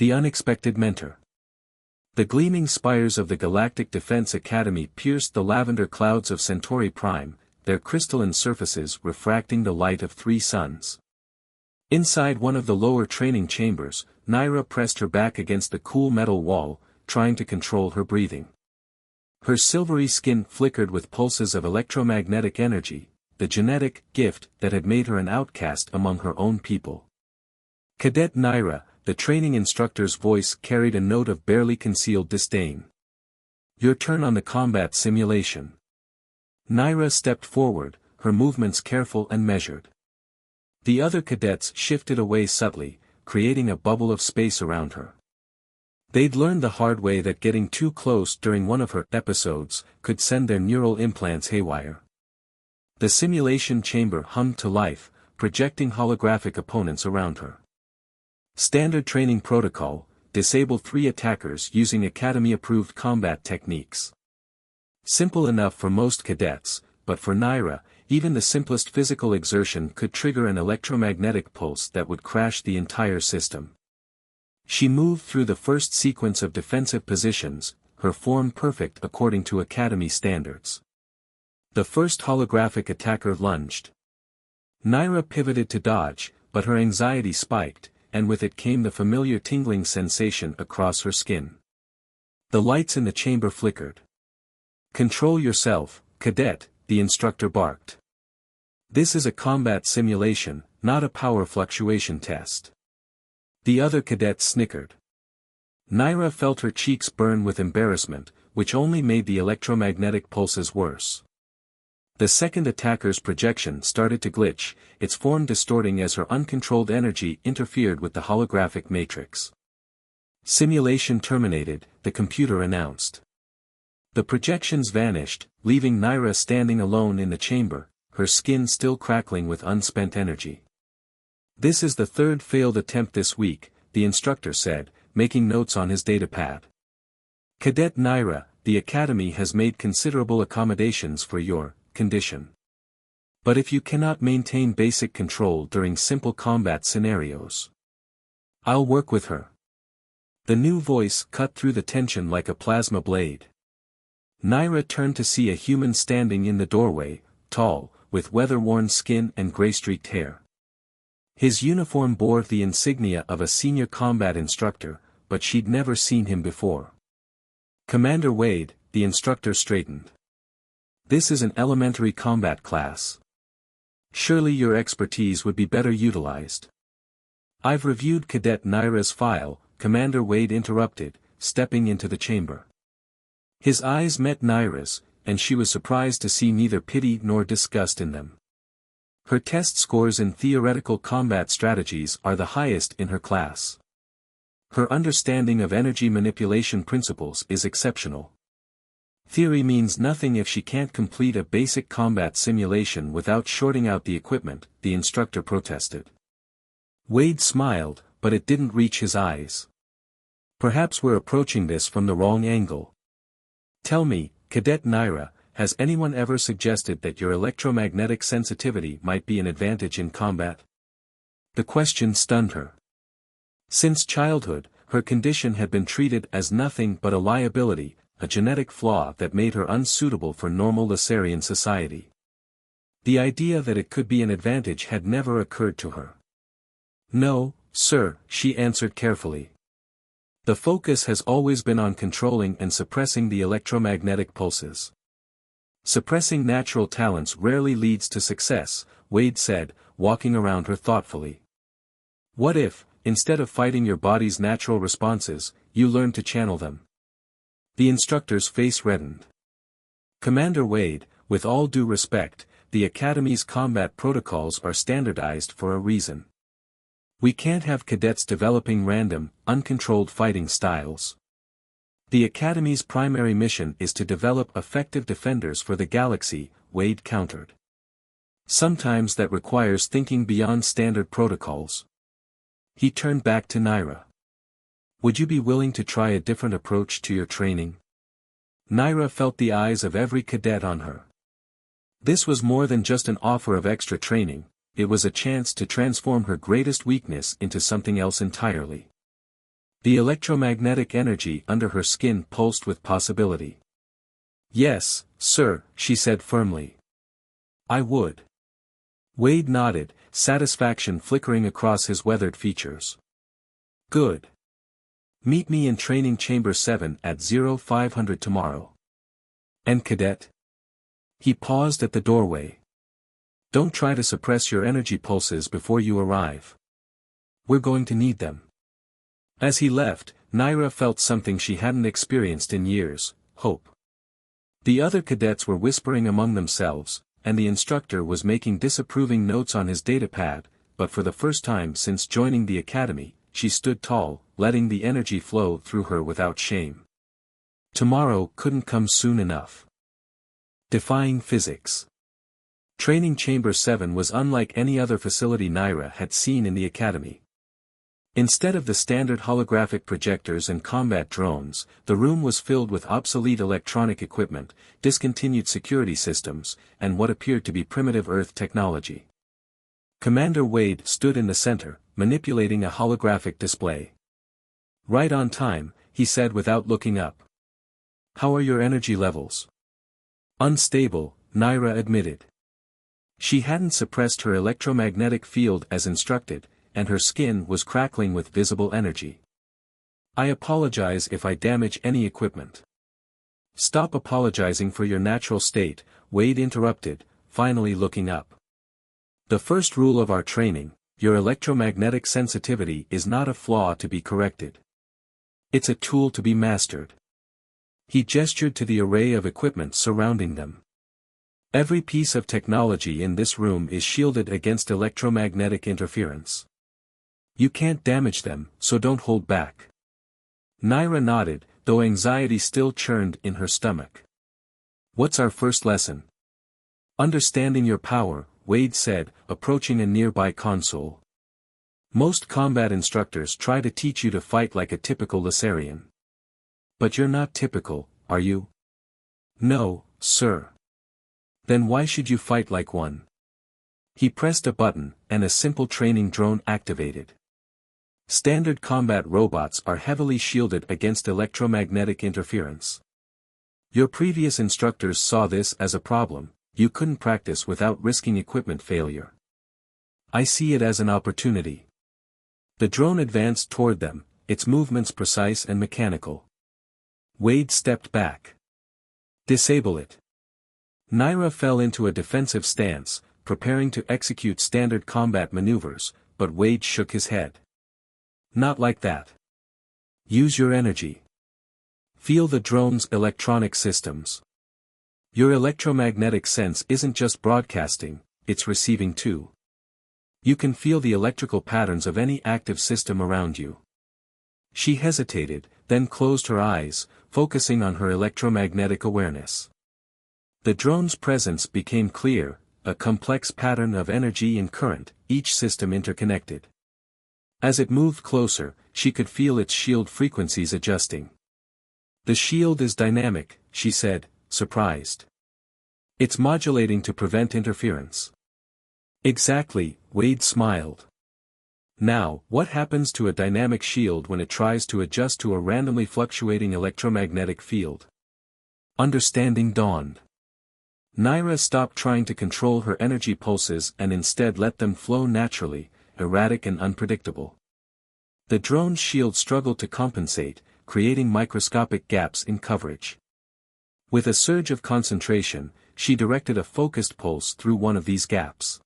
The unexpected mentor. The gleaming spires of the Galactic Defense Academy pierced the lavender clouds of Centauri Prime, their crystalline surfaces refracting the light of 3 suns. Inside one of the lower training chambers, Naira pressed her back against the cool metal wall, trying to control her breathing. Her silvery skin flickered with pulses of electromagnetic energy, the genetic gift that had made her an outcast among her own people. Cadet Naira, the training instructor's voice carried a note of barely concealed disdain. Your turn on the combat simulation. Naira stepped forward, her movements careful and measured. The other cadets shifted away subtly, creating a bubble of space around her. They'd learned the hard way that getting too close during one of her episodes could send their neural implants haywire. The simulation chamber hummed to life, projecting holographic opponents around her. Standard training protocol: disable 3 attackers using Academy-approved combat techniques. Simple enough for most cadets, but for Naira, even the simplest physical exertion could trigger an electromagnetic pulse that would crash the entire system. She moved through the first sequence of defensive positions, her form perfect according to Academy standards. The first holographic attacker lunged. Naira pivoted to dodge, but her anxiety spiked, and with it came the familiar tingling sensation across her skin. The lights in the chamber flickered. Control yourself, cadet, the instructor barked. This is a combat simulation, not a power fluctuation test. The other cadet snickered. Naira felt her cheeks burn with embarrassment, which only made the electromagnetic pulses worse. The second attacker's projection started to glitch, its form distorting as her uncontrolled energy interfered with the holographic matrix. Simulation terminated, the computer announced. The projections vanished, leaving Naira standing alone in the chamber, her skin still crackling with unspent energy. This is the 3rd failed attempt this week, the instructor said, making notes on his datapad. Cadet Naira, the Academy has made considerable accommodations for your condition. But if you cannot maintain basic control during simple combat scenarios, I'll work with her. The new voice cut through the tension like a plasma blade. Naira turned to see a human standing in the doorway, tall, with weather-worn skin and gray-streaked hair. His uniform bore the insignia of a senior combat instructor, but she'd never seen him before. Commander Wade, the instructor straightened. This is an elementary combat class. Surely your expertise would be better utilized. I've reviewed Cadet Naira's file, Commander Wade interrupted, stepping into the chamber. His eyes met Naira's, and she was surprised to see neither pity nor disgust in them. Her test scores in theoretical combat strategies are the highest in her class. Her understanding of energy manipulation principles is exceptional. Theory means nothing if she can't complete a basic combat simulation without shorting out the equipment, the instructor protested. Wade smiled, but it didn't reach his eyes. Perhaps we're approaching this from the wrong angle. Tell me, Cadet Naira, has anyone ever suggested that your electromagnetic sensitivity might be an advantage in combat? The question stunned her. Since childhood, her condition had been treated as nothing but a liability, a genetic flaw that made her unsuitable for normal Lasarian society. The idea that it could be an advantage had never occurred to her. No, sir, she answered carefully. The focus has always been on controlling and suppressing the electromagnetic pulses. Suppressing natural talents rarely leads to success, Wade said, walking around her thoughtfully. What if, instead of fighting your body's natural responses, you learn to channel them? The instructor's face reddened. Commander Wade, with all due respect, the Academy's combat protocols are standardized for a reason. We can't have cadets developing random, uncontrolled fighting styles. The Academy's primary mission is to develop effective defenders for the galaxy, Wade countered. Sometimes that requires thinking beyond standard protocols. He turned back to Naira. Would you be willing to try a different approach to your training? Naira felt the eyes of every cadet on her. This was more than just an offer of extra training, it was a chance to transform her greatest weakness into something else entirely. The electromagnetic energy under her skin pulsed with possibility. "Yes, sir," she said firmly. "I would." Wade nodded, satisfaction flickering across his weathered features. "Good. Meet me in Training Chamber 7 at 0500 tomorrow. And Cadet?" He paused at the doorway. "Don't try to suppress your energy pulses before you arrive. We're going to need them." As he left, Naira felt something she hadn't experienced in years: hope. The other cadets were whispering among themselves, and the instructor was making disapproving notes on his datapad, but for the first time since joining the academy, she stood tall, letting the energy flow through her without shame. Tomorrow couldn't come soon enough. Defying physics. Training Chamber 7 was unlike any other facility Naira had seen in the academy. Instead of the standard holographic projectors and combat drones, the room was filled with obsolete electronic equipment, discontinued security systems, and what appeared to be primitive Earth technology. Commander Wade stood in the center, manipulating a holographic display. "Right on time," he said without looking up. "How are your energy levels?" "Unstable," Naira admitted. She hadn't suppressed her electromagnetic field as instructed, and her skin was crackling with visible energy. "I apologize if I damage any equipment." "Stop apologizing for your natural state," Wade interrupted, finally looking up. "The first rule of our training, your electromagnetic sensitivity is not a flaw to be corrected. It's a tool to be mastered." He gestured to the array of equipment surrounding them. "Every piece of technology in this room is shielded against electromagnetic interference. You can't damage them, so don't hold back." Naira nodded, though anxiety still churned in her stomach. "What's our first lesson?" "Understanding your power," Wade said, approaching a nearby console. "Most combat instructors try to teach you to fight like a typical Lasarian. But you're not typical, are you?" "No, sir." "Then why should you fight like one?" He pressed a button, and a simple training drone activated. Standard combat robots are heavily shielded against electromagnetic interference. Your previous instructors saw this as a problem: you couldn't practice without risking equipment failure. I see it as an opportunity. The drone advanced toward them, its movements precise and mechanical. Wade stepped back. "Disable it." Naira fell into a defensive stance, preparing to execute standard combat maneuvers, but Wade shook his head. "Not like that. Use your energy. Feel the drone's electronic systems. Your electromagnetic sense isn't just broadcasting, it's receiving too. You can feel the electrical patterns of any active system around you." She hesitated, then closed her eyes, focusing on her electromagnetic awareness. The drone's presence became clear, a complex pattern of energy and current, each system interconnected. As it moved closer, she could feel its shield frequencies adjusting. "The shield is dynamic," she said, surprised. "It's modulating to prevent interference." "Exactly," Wade smiled. "Now, what happens to a dynamic shield when it tries to adjust to a randomly fluctuating electromagnetic field?" Understanding dawned. Naira stopped trying to control her energy pulses and instead let them flow naturally, erratic and unpredictable. The drone's shield struggled to compensate, creating microscopic gaps in coverage. With a surge of concentration, she directed a focused pulse through one of these gaps.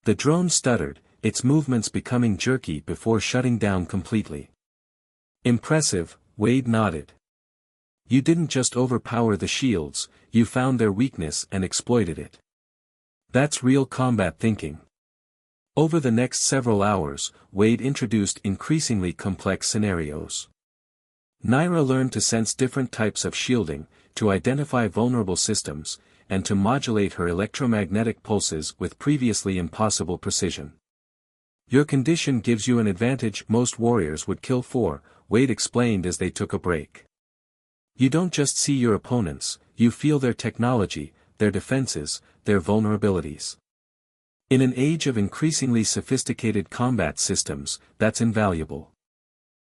The drone stuttered, its movements becoming jerky before shutting down completely. "Impressive," Wade nodded. "You didn't just overpower the shields, you found their weakness and exploited it. That's real combat thinking." Over the next several hours, Wade introduced increasingly complex scenarios. Naira learned to sense different types of shielding, to identify vulnerable systems, and to modulate her electromagnetic pulses with previously impossible precision. "Your condition gives you an advantage most warriors would kill for," Wade explained as they took a break. "You don't just see your opponents, you feel their technology, their defenses, their vulnerabilities. In an age of increasingly sophisticated combat systems, that's invaluable."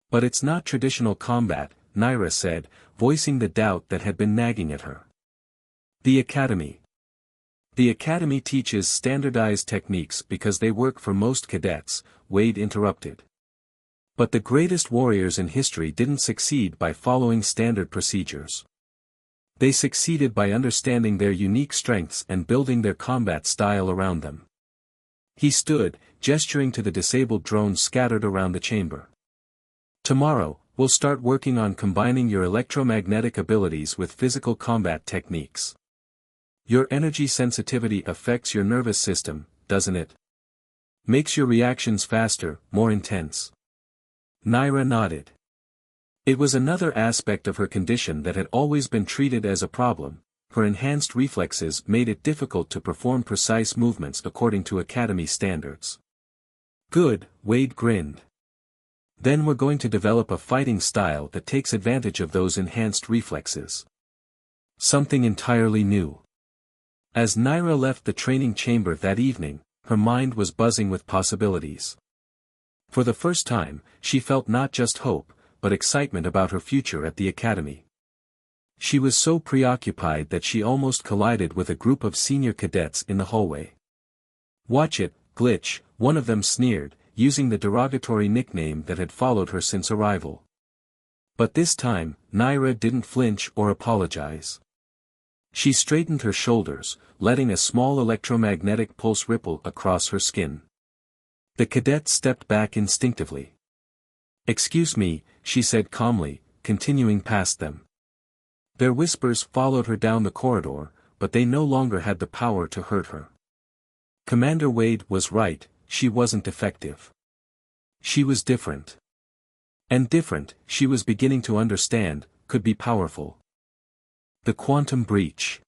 But it's not traditional combat, Naira said, voicing the doubt that had been nagging at her. The Academy. The Academy teaches standardized techniques because they work for most cadets, Wade interrupted. But the greatest warriors in history didn't succeed by following standard procedures. They succeeded by understanding their unique strengths and building their combat style around them. He stood, gesturing to the disabled drones scattered around the chamber. Tomorrow, we'll start working on combining your electromagnetic abilities with physical combat techniques. Your energy sensitivity affects your nervous system, doesn't it? Makes your reactions faster, more intense. Naira nodded. It was another aspect of her condition that had always been treated as a problem. Her enhanced reflexes made it difficult to perform precise movements according to Academy standards. Good, Wade grinned. Then we're going to develop a fighting style that takes advantage of those enhanced reflexes. Something entirely new. As Naira left the training chamber that evening, her mind was buzzing with possibilities. For the first time, she felt not just hope, but excitement about her future at the Academy. She was so preoccupied that she almost collided with a group of senior cadets in the hallway. "Watch it, Glitch," one of them sneered, using the derogatory nickname that had followed her since arrival. But this time, Naira didn't flinch or apologize. She straightened her shoulders, letting a small electromagnetic pulse ripple across her skin. The cadet stepped back instinctively. "Excuse me," she said calmly, continuing past them. Their whispers followed her down the corridor, but they no longer had the power to hurt her. Commander Wade was right, she wasn't effective. She was different. And different, she was beginning to understand, could be powerful. The quantum breach.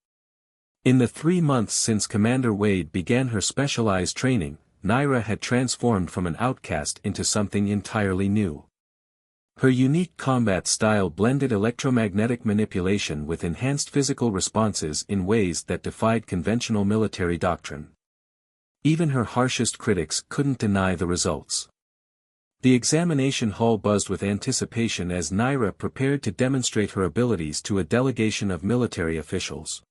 In the 3 months since Commander Wade began her specialized training, Naira had transformed from an outcast into something entirely new. Her unique combat style blended electromagnetic manipulation with enhanced physical responses in ways that defied conventional military doctrine. Even her harshest critics couldn't deny the results. The examination hall buzzed with anticipation as Naira prepared to demonstrate her abilities to a delegation of military officials.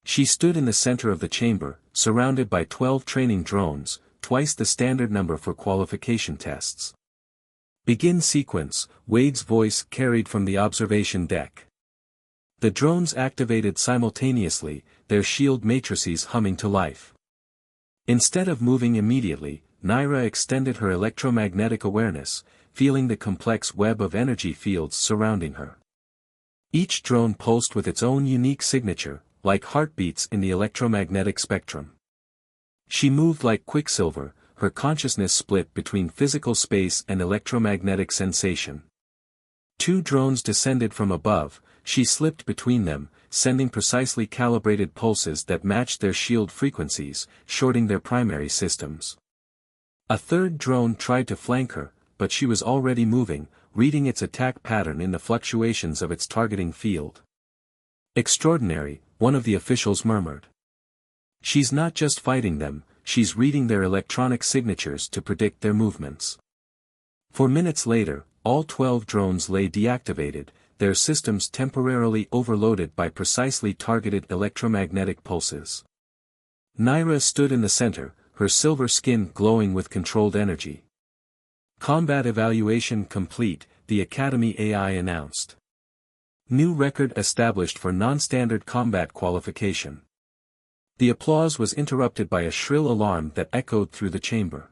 She stood in the center of the chamber, surrounded by 12 training drones, twice the standard number for qualification tests. "Begin sequence," Wade's voice carried from the observation deck. The drones activated simultaneously, their shield matrices humming to life. Instead of moving immediately, Naira extended her electromagnetic awareness, feeling the complex web of energy fields surrounding her. Each drone pulsed with its own unique signature, like heartbeats in the electromagnetic spectrum. She moved like quicksilver, her consciousness split between physical space and electromagnetic sensation. 2 drones descended from above, she slipped between them, sending precisely calibrated pulses that matched their shield frequencies, shorting their primary systems. A 3rd drone tried to flank her, but she was already moving, reading its attack pattern in the fluctuations of its targeting field. "Extraordinary," one of the officials murmured. "She's not just fighting them, she's reading their electronic signatures to predict their movements." 4 minutes later, all 12 drones lay deactivated, their systems temporarily overloaded by precisely targeted electromagnetic pulses. Naira stood in the center, her silver skin glowing with controlled energy. "Combat evaluation complete," the Academy AI announced. New record established for non-standard combat qualification. The applause was interrupted by a shrill alarm that echoed through the chamber.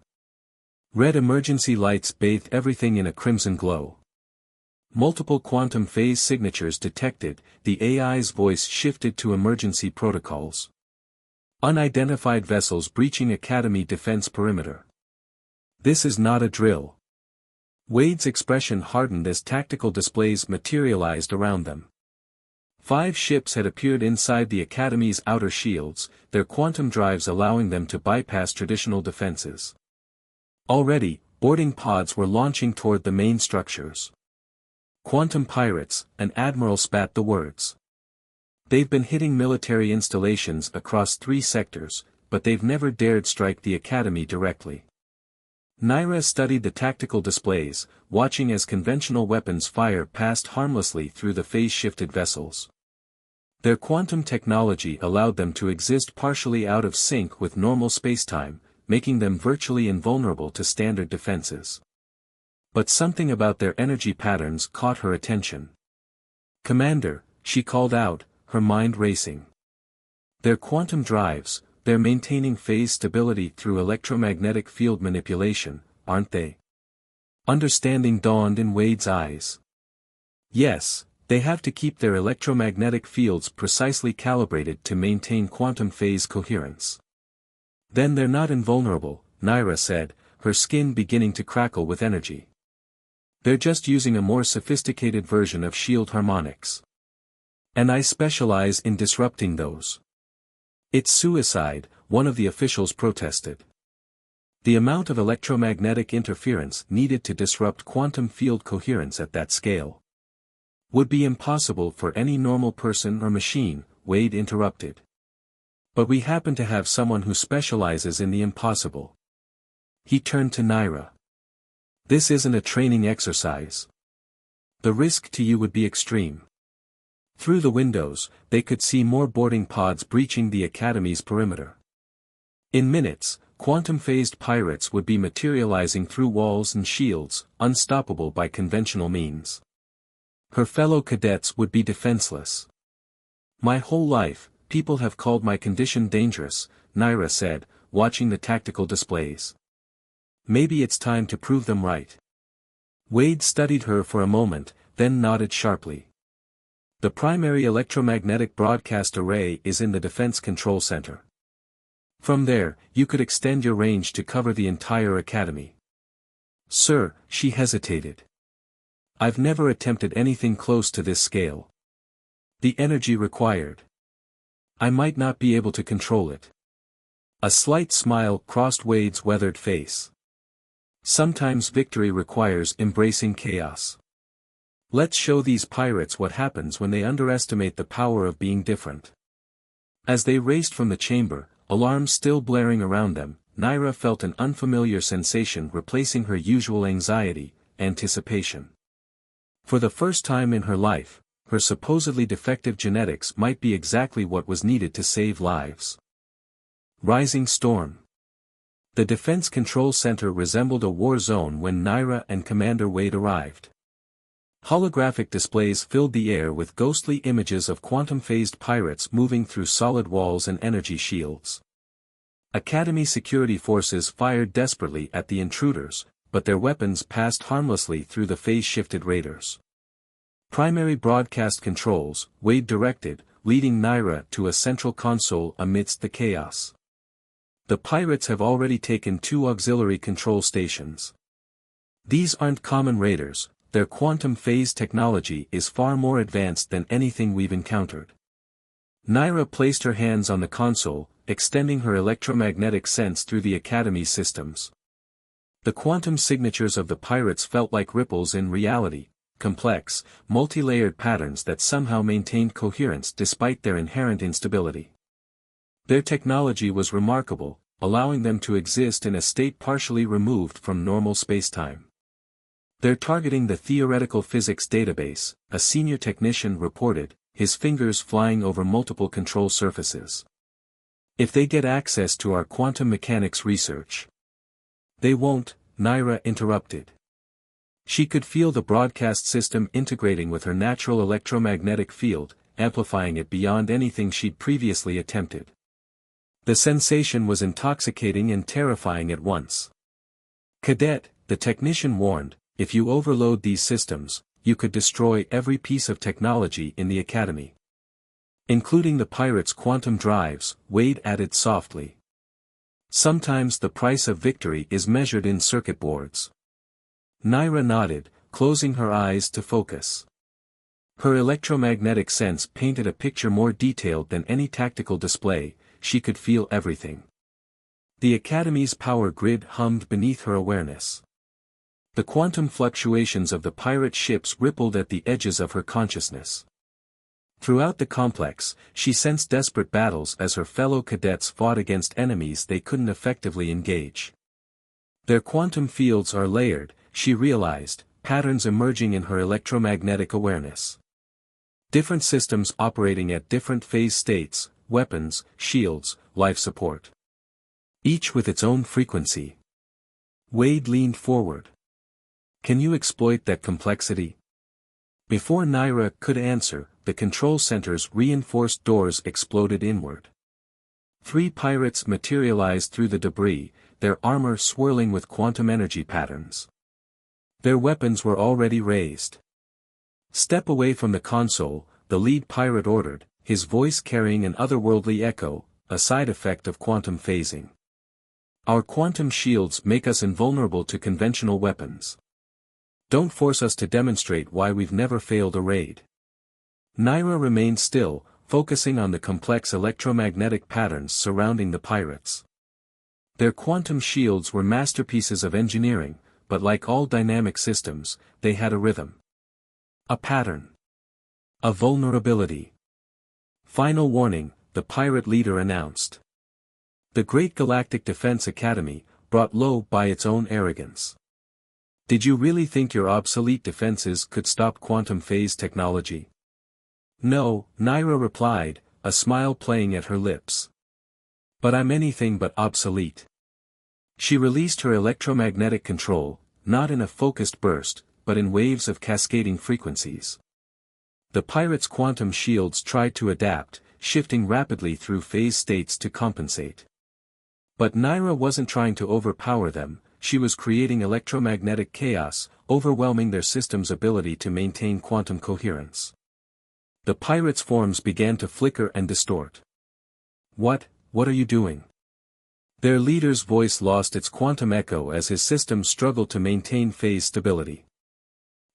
Red emergency lights bathed everything in a crimson glow. Multiple quantum phase signatures detected, the AI's voice shifted to emergency protocols. Unidentified vessels breaching Academy defense perimeter. "This is not a drill." Wade's expression hardened as tactical displays materialized around them. 5 ships had appeared inside the Academy's outer shields, their quantum drives allowing them to bypass traditional defenses. Already, boarding pods were launching toward the main structures. "Quantum pirates," an admiral spat the words. "They've been hitting military installations across 3 sectors, but they've never dared strike the Academy directly." Naira studied the tactical displays, watching as conventional weapons fire passed harmlessly through the phase-shifted vessels. Their quantum technology allowed them to exist partially out of sync with normal spacetime, making them virtually invulnerable to standard defenses. But something about their energy patterns caught her attention. "Commander," she called out, her mind racing. "Their quantum drives, they're maintaining phase stability through electromagnetic field manipulation, aren't they?" Understanding dawned in Wade's eyes. "Yes, they have to keep their electromagnetic fields precisely calibrated to maintain quantum phase coherence." "Then they're not invulnerable," Naira said, her skin beginning to crackle with energy. "They're just using a more sophisticated version of shield harmonics. And I specialize in disrupting those." "It's suicide," one of the officials protested. The amount of electromagnetic interference needed to disrupt quantum field coherence at that scale would be impossible for any normal person or machine, Wade interrupted. "But we happen to have someone who specializes in the impossible." He turned to Naira. "This isn't a training exercise. The risk to you would be extreme." Through the windows, they could see more boarding pods breaching the Academy's perimeter. In minutes, quantum-phased pirates would be materializing through walls and shields, unstoppable by conventional means. Her fellow cadets would be defenseless. "My whole life, people have called my condition dangerous," Naira said, watching the tactical displays. "Maybe it's time to prove them right." Wade studied her for a moment, then nodded sharply. "The primary electromagnetic broadcast array is in the Defense Control Center. From there, you could extend your range to cover the entire Academy." "Sir," she hesitated. "I've never attempted anything close to this scale. The energy required. I might not be able to control it." A slight smile crossed Wade's weathered face. "Sometimes victory requires embracing chaos. Let's show these pirates what happens when they underestimate the power of being different." As they raced from the chamber, alarms still blaring around them, Naira felt an unfamiliar sensation replacing her usual anxiety, anticipation. For the first time in her life, her supposedly defective genetics might be exactly what was needed to save lives. Rising storm. The Defense Control Center resembled a war zone when Naira and Commander Wade arrived. Holographic displays filled the air with ghostly images of quantum-phased pirates moving through solid walls and energy shields. Academy security forces fired desperately at the intruders, but their weapons passed harmlessly through the phase-shifted raiders. "Primary broadcast controls," Wade directed, leading Naira to a central console amidst the chaos. "The pirates have already taken 2 auxiliary control stations. These aren't common raiders. Their quantum phase technology is far more advanced than anything we've encountered." Naira placed her hands on the console, extending her electromagnetic sense through the Academy's systems. The quantum signatures of the pirates felt like ripples in reality, complex, multi-layered patterns that somehow maintained coherence despite their inherent instability. Their technology was remarkable, allowing them to exist in a state partially removed from normal spacetime. "They're targeting the theoretical physics database," a senior technician reported, his fingers flying over multiple control surfaces. "If they get access to our quantum mechanics research." "They won't," Naira interrupted. She could feel the broadcast system integrating with her natural electromagnetic field, amplifying it beyond anything she'd previously attempted. The sensation was intoxicating and terrifying at once. "Cadet," the technician warned, "if you overload these systems, you could destroy every piece of technology in the Academy. Including the pirates' quantum drives," Wade added softly. "Sometimes the price of victory is measured in circuit boards." Naira nodded, closing her eyes to focus. Her electromagnetic sense painted a picture more detailed than any tactical display. She could feel everything. The Academy's power grid hummed beneath her awareness. The quantum fluctuations of the pirate ships rippled at the edges of her consciousness. Throughout the complex, she sensed desperate battles as her fellow cadets fought against enemies they couldn't effectively engage. Their quantum fields are layered, she realized, patterns emerging in her electromagnetic awareness. Different systems operating at different phase states, weapons, shields, life support. Each with its own frequency. Wade leaned forward. Can you exploit that complexity? Before Naira could answer, the control center's reinforced doors exploded inward. 3 pirates materialized through the debris, their armor swirling with quantum energy patterns. Their weapons were already raised. Step away from the console, the lead pirate ordered, his voice carrying an otherworldly echo, a side effect of quantum phasing. Our quantum shields make us invulnerable to conventional weapons. Don't force us to demonstrate why we've never failed a raid. Naira remained still, focusing on the complex electromagnetic patterns surrounding the pirates. Their quantum shields were masterpieces of engineering, but like all dynamic systems, they had a rhythm. A pattern. A vulnerability. Final warning, the pirate leader announced. The Great Galactic Defense Academy, brought low by its own arrogance. Did you really think your obsolete defenses could stop quantum phase technology? No, Naira replied, a smile playing at her lips. But I'm anything but obsolete. She released her electromagnetic control, not in a focused burst, but in waves of cascading frequencies. The pirates' quantum shields tried to adapt, shifting rapidly through phase states to compensate. But Naira wasn't trying to overpower them, she was creating electromagnetic chaos, overwhelming their system's ability to maintain quantum coherence. The pirates' forms began to flicker and distort. What are you doing? Their leader's voice lost its quantum echo as his system struggled to maintain phase stability.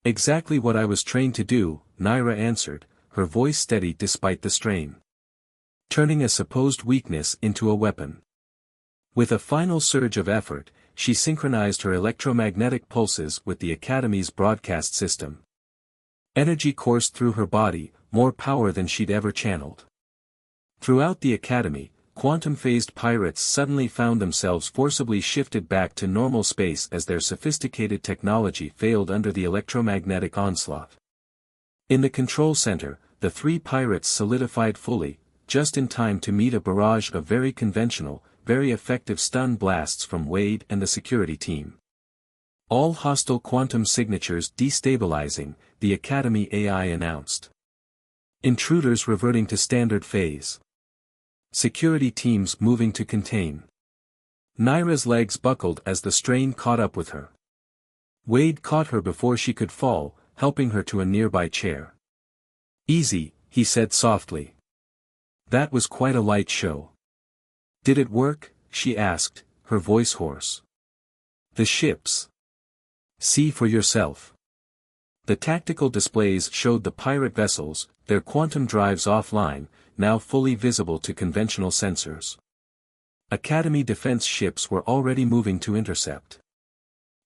Exactly what I was trained to do, Naira answered, her voice steady despite the strain. Turning a supposed weakness into a weapon. With a final surge of effort, she synchronized her electromagnetic pulses with the Academy's broadcast system. Energy coursed through her body, more power than she'd ever channeled. Throughout the Academy, quantum-phased pirates suddenly found themselves forcibly shifted back to normal space as their sophisticated technology failed under the electromagnetic onslaught. In the control center, the 3 pirates solidified fully, just in time to meet a barrage of very conventional, very effective stun blasts from Wade and the security team. All hostile quantum signatures destabilizing, the Academy AI announced. Intruders reverting to standard phase. Security teams moving to contain. Naira's legs buckled as the strain caught up with her. Wade caught her before she could fall, helping her to a nearby chair. Easy, he said softly. That was quite a light show. Did it work? She asked, her voice hoarse. The ships. See for yourself. The tactical displays showed the pirate vessels, their quantum drives offline, now fully visible to conventional sensors. Academy defense ships were already moving to intercept.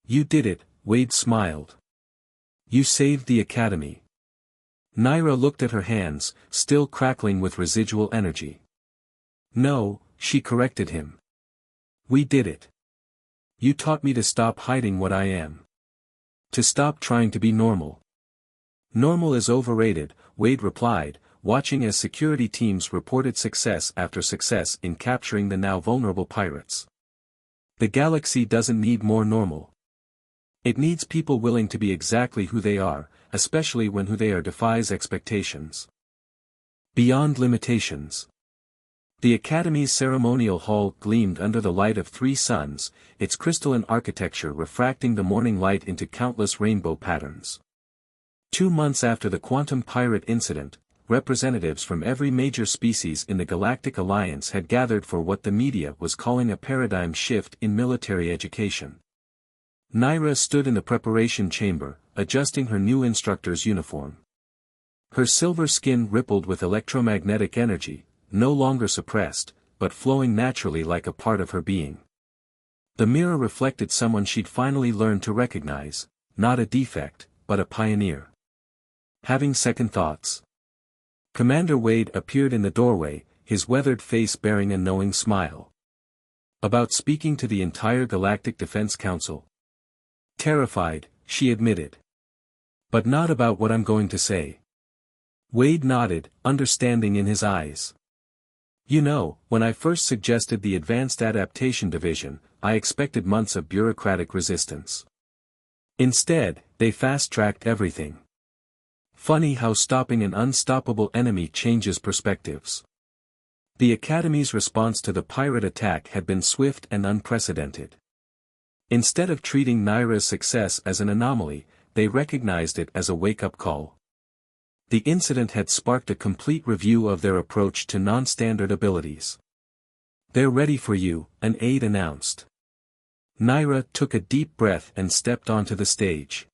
You did it, Wade smiled. You saved the Academy. Naira looked at her hands, still crackling with residual energy. No, she corrected him. We did it. You taught me to stop hiding what I am. To stop trying to be normal. Normal is overrated, Wade replied, watching as security teams reported success after success in capturing the now vulnerable pirates. The galaxy doesn't need more normal. It needs people willing to be exactly who they are, especially when who they are defies expectations. Beyond limitations. The Academy's ceremonial hall gleamed under the light of 3 suns, its crystalline architecture refracting the morning light into countless rainbow patterns. 2 months after the quantum pirate incident, representatives from every major species in the Galactic Alliance had gathered for what the media was calling a paradigm shift in military education. Naira stood in the preparation chamber, adjusting her new instructor's uniform. Her silver skin rippled with electromagnetic energy, no longer suppressed, but flowing naturally like a part of her being. The mirror reflected someone she'd finally learned to recognize, not a defect, but a pioneer. Having second thoughts. Commander Wade appeared in the doorway, his weathered face bearing a knowing smile. About speaking to the entire Galactic Defense Council. Terrified, she admitted. But not about what I'm going to say. Wade nodded, understanding in his eyes. You know, when I first suggested the Advanced Adaptation Division, I expected months of bureaucratic resistance. Instead, they fast-tracked everything. Funny how stopping an unstoppable enemy changes perspectives. The Academy's response to the pirate attack had been swift and unprecedented. Instead of treating Naira's success as an anomaly, they recognized it as a wake-up call. The incident had sparked a complete review of their approach to non-standard abilities. They're ready for you, an aide announced. Naira took a deep breath and stepped onto the stage.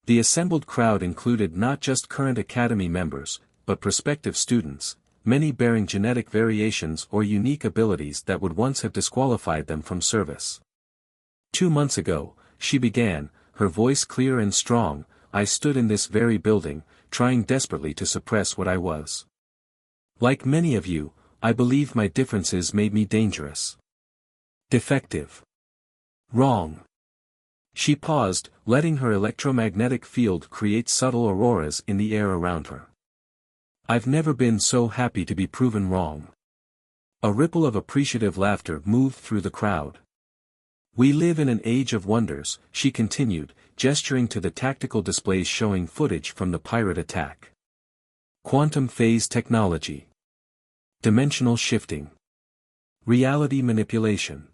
The assembled crowd included not just current Academy members, but prospective students, many bearing genetic variations or unique abilities that would once have disqualified them from service. 2 months ago, she began, her voice clear and strong, I stood in this very building, trying desperately to suppress what I was. Like many of you, I believe my differences made me dangerous. Defective. Wrong. She paused, letting her electromagnetic field create subtle auroras in the air around her. I've never been so happy to be proven wrong. A ripple of appreciative laughter moved through the crowd. We live in an age of wonders, she continued, gesturing to the tactical displays showing footage from the pirate attack. Quantum phase technology. Dimensional shifting. Reality manipulation.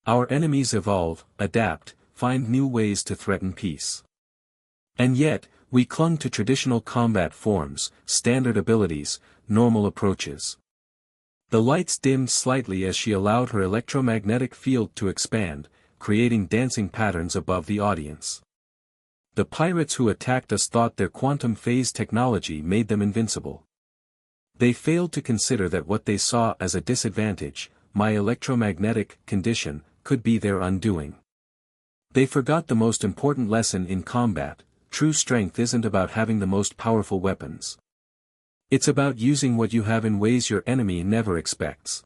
Our enemies evolve, adapt, find new ways to threaten peace. And yet, we clung to traditional combat forms, standard abilities, normal approaches. The lights dimmed slightly as she allowed her electromagnetic field to expand, creating dancing patterns above the audience. The pirates who attacked us thought their quantum phase technology made them invincible. They failed to consider that what they saw as a disadvantage, my electromagnetic condition, could be their undoing. They forgot the most important lesson in combat: true strength isn't about having the most powerful weapons. It's about using what you have in ways your enemy never expects.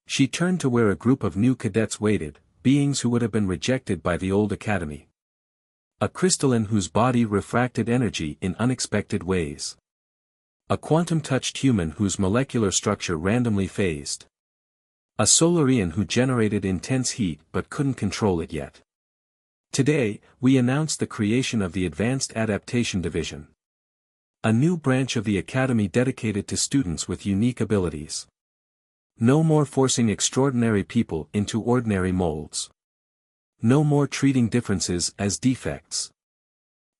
She turned to where a group of new cadets waited, beings who would have been rejected by the old academy. A crystalline whose body refracted energy in unexpected ways. A quantum-touched human whose molecular structure randomly phased. A Solarian who generated intense heat but couldn't control it yet. Today, we announced the creation of the Advanced Adaptation Division. A new branch of the Academy dedicated to students with unique abilities. No more forcing extraordinary people into ordinary molds. No more treating differences as defects.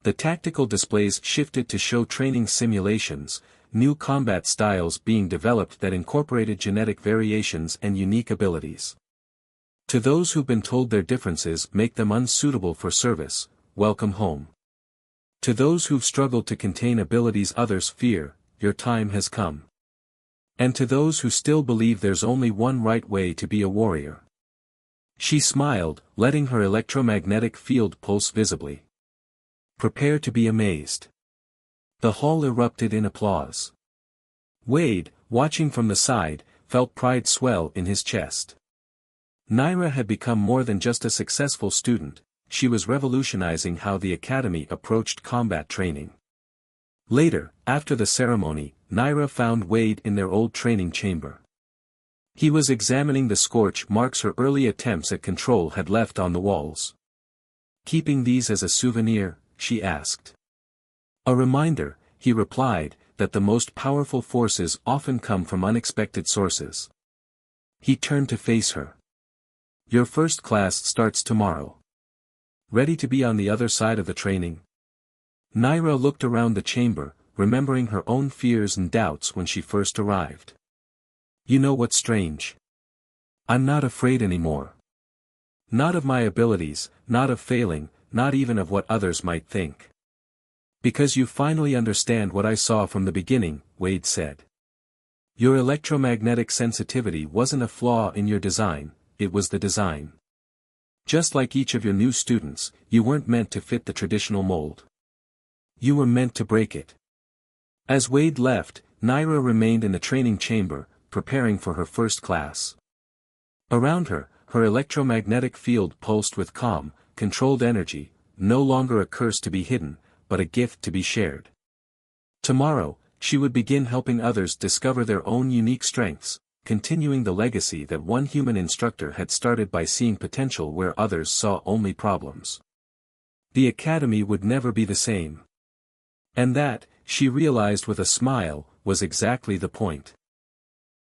The tactical displays shifted to show training simulations, new combat styles being developed that incorporated genetic variations and unique abilities. To those who've been told their differences make them unsuitable for service, welcome home. To those who've struggled to contain abilities others fear, your time has come. And to those who still believe there's only one right way to be a warrior. She smiled, letting her electromagnetic field pulse visibly. Prepare to be amazed. The hall erupted in applause. Wade, watching from the side, felt pride swell in his chest. Naira had become more than just a successful student, she was revolutionizing how the Academy approached combat training. Later, after the ceremony, Naira found Wade in their old training chamber. He was examining the scorch marks her early attempts at control had left on the walls. Keeping these as a souvenir, she asked. A reminder, he replied, that the most powerful forces often come from unexpected sources. He turned to face her. Your first class starts tomorrow. Ready to be on the other side of the training? Naira looked around the chamber, remembering her own fears and doubts when she first arrived. You know what's strange? I'm not afraid anymore. Not of my abilities, not of failing, not even of what others might think. Because you finally understand what I saw from the beginning, Wade said. Your electromagnetic sensitivity wasn't a flaw in your design, it was the design. Just like each of your new students, you weren't meant to fit the traditional mold. You were meant to break it. As Wade left, Naira remained in the training chamber, preparing for her first class. Around her, her electromagnetic field pulsed with calm, controlled energy, no longer a curse to be hidden, but a gift to be shared. Tomorrow, she would begin helping others discover their own unique strengths, continuing the legacy that one human instructor had started by seeing potential where others saw only problems. The academy would never be the same. And that, she realized with a smile, was exactly the point.